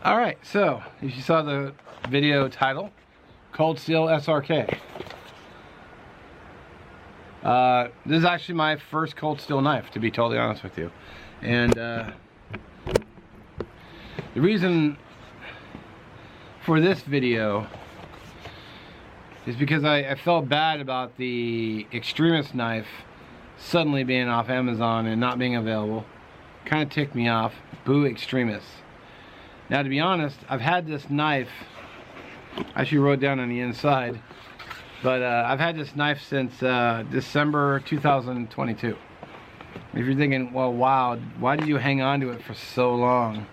Alright, so as you saw the video title, Cold Steel SRK. This is actually my first cold steel knife, to be totally honest with you. And the reason for this video is because I felt bad about the Extremist knife suddenly being off Amazon and not being available. Kind of ticked me off. Boo Extremists. Now, to be honest, I've had this knife, I actually wrote down on the inside, but I've had this knife since December 2022. If you're thinking, well, wow, why did you hang on to it for so long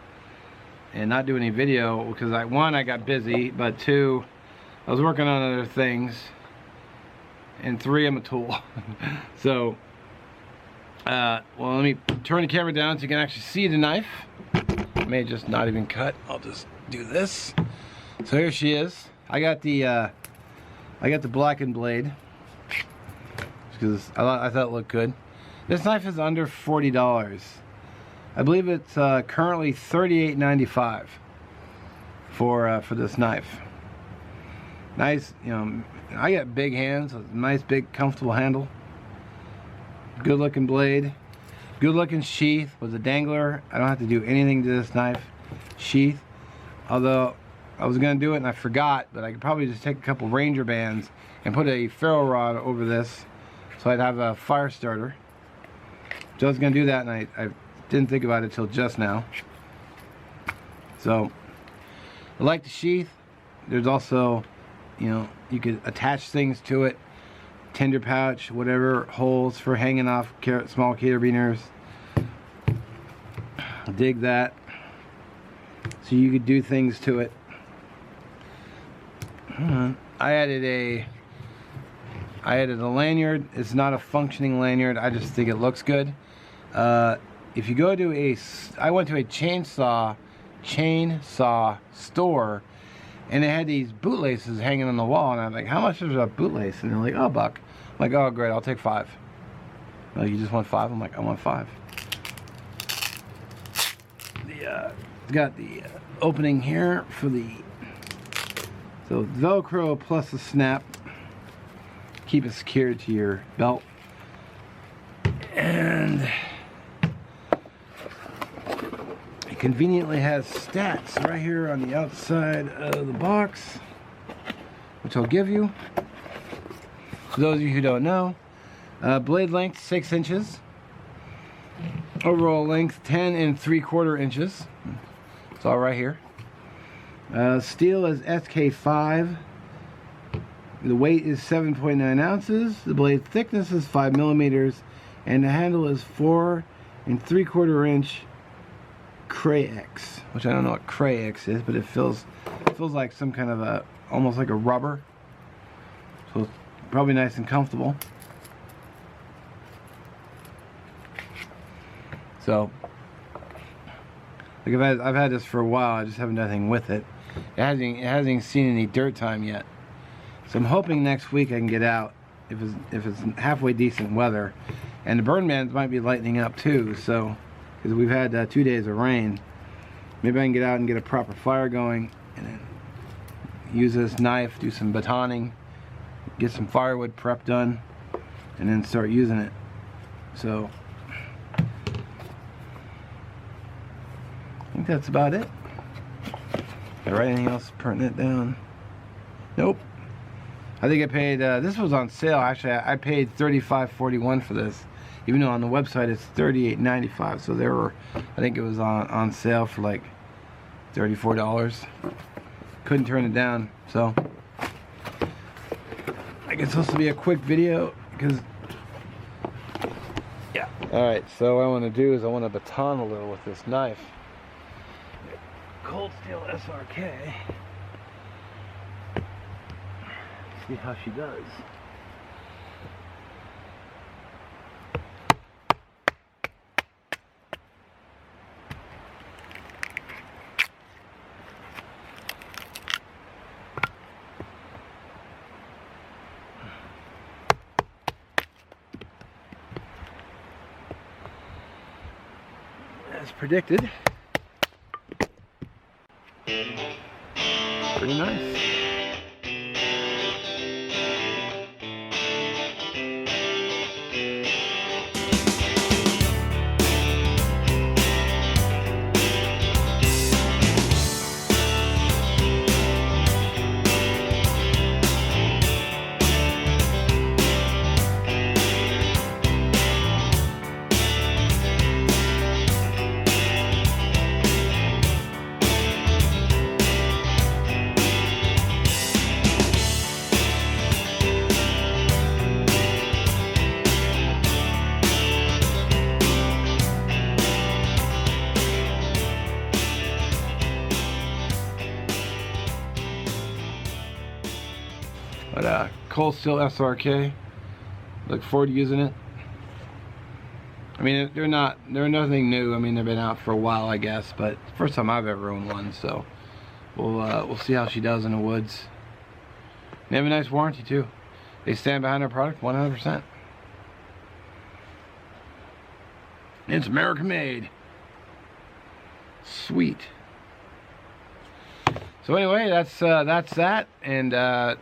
and not do any video? Because one, I got busy, but two, I was working on other things, and three, I'm a tool. So, well, let me turn the camera down so you can actually see the knife. I may just not even cut. I'll just do this. So here she is. I got the blackened blade because I thought it looked good. This knife is under $40. I believe it's currently $38.95 for this knife. Nice, you know. I got big hands, so nice, big, comfortable handle. Good looking blade. Good looking sheath with a dangler. I don't have to do anything to this knife. Sheath. Although I was going to do it and I forgot, but I could probably just take a couple Ranger bands and put a ferro rod over this so I'd have a fire starter. So I was going to do that and I didn't think about it till just now. So I like the sheath. There's also, you know, you could attach things to it. Tinder pouch, whatever, holes for hanging off small carabiners. Dig that. So you could do things to it. I added a lanyard. It's not a functioning lanyard. I just think it looks good. If you go to I went to a chainsaw store, and they had these bootlaces hanging on the wall, and I'm like, how much is a bootlace? And they're like, oh, $1. I'm like, oh, great, I'll take 5. Like, you just want 5? I'm like, I want 5. It's got the opening here for so Velcro plus a snap. Keep it secured to your belt. And it conveniently has stats right here on the outside of the box, which I'll give you. For those of you who don't know, blade length 6 inches, overall length 10 3/4 inches. It's all right here. Steel is SK5. The weight is 7.9 ounces. The blade thickness is 5 millimeters, and the handle is 4 3/4 inch Cray-X, which I don't know what Cray-X is, but it feels like some kind of almost like a rubber. So it's probably nice and comfortable. So, like I've had this for a while. I just haven't done anything with it. It hasn't seen any dirt time yet. So I'm hoping next week I can get out if it's halfway decent weather, and the burn bands might be lightening up too. So, because we've had 2 days of rain, maybe I can get out and get a proper fire going, and then use this knife, do some batoning, get some firewood prep done, and then start using it. So I think that's about it. Did I write anything else pertinent down? Nope. I think I paid, this was on sale actually. I paid $35.41 for this, even though on the website it's $38.95. So there were, I think it was on sale for like $34. Couldn't turn it down. So I guess this will be a quick video because, yeah. Alright, so what I want to do is I want to baton a little with this knife. Cold Steel SRK. See how she does. As predicted, Steel SRK. Look forward to using it. I mean, they're nothing new. I mean, they've been out for a while, I guess, but first time I've ever owned one, so we'll see how she does in the woods. They have a nice warranty too. They stand behind their product 100%. It's American made. Sweet. So anyway, that's that, and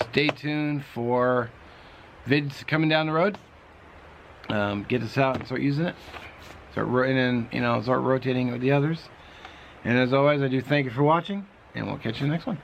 stay tuned for vids coming down the road. Get this out and start using it. Start rotating it with the others. And as always, I do thank you for watching, and we'll catch you in the next one.